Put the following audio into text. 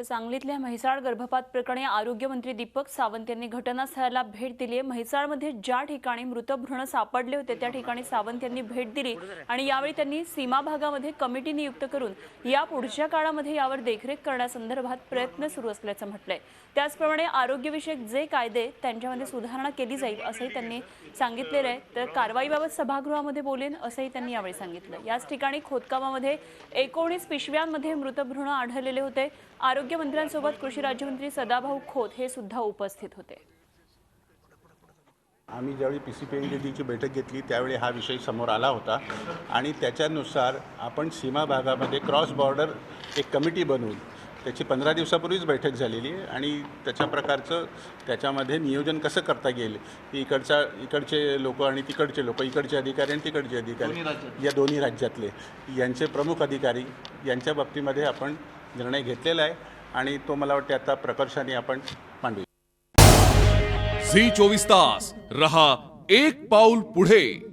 तर सांगलीतल्या म्हैसाळ गर्भपात प्रकरणी आरोग्यमंत्री दीपक सावंत यांनी घटनास्थळाला भेट दिली आहे। म्हैसाळमध्ये ज्या ठिकाणी मृत भ्रूण सापडले होते त्या ठिकाणी सावंत यांनी भेट दिली आणि यावेळी त्यांनी सीमा भागामध्ये कमिटी नियुक्त करून या पुढच्या काळामध्ये यावर देखरेख करण्यासंदर्भात प्रयत्न सुरू असल्याचं म्हटलंय। त्याचप्रमाणे आरोग्यविषयक जे कायदे त्यांच्यामध्ये सुधारणा केली जाईल असंही त्यांनी सांगितलेलं आहे। तर कारवाईबाबत सभागृहामध्ये बोलेन असंही त्यांनी यावेळी सांगितलं। याच ठिकाणी खोदकामामध्ये 19 पिशव्यांमध्ये मृत भ्रूण आढळलेले होते। आरोग्यमंत्र्यांसोबत कृषी राज्यमंत्री सदाभाऊ खोत हे सुद्धा उपस्थित होते। आम्ही ज्यावेळी PCPNDची बैठक घेतली त्यावेळी हा विषय समोर आला होता आणि त्याच्यानुसार आपण सीमा भागामध्ये क्रॉस बॉर्डर एक कमिटी बनवून त्याची 15 दिवसापूर्वीच बैठक झालेली आहे आणि त्याच्या प्रकारचं त्याच्यामध्ये नियोजन कसं करता येईल की इकडचे लोक आणि तिकडचे लोक, इकडचे अधिकारी आणि तिकडचे अधिकारी या दोन्ही राज्यातले यांचे प्रमुख अधिकारी यांच्या बाबतीमध्ये आपण निर्णय घेतलेला आहे आणि तो मला वाटते आता प्रकर्षाने आपण मांडू। झी 24 तास रहा एक पाऊल पुढे।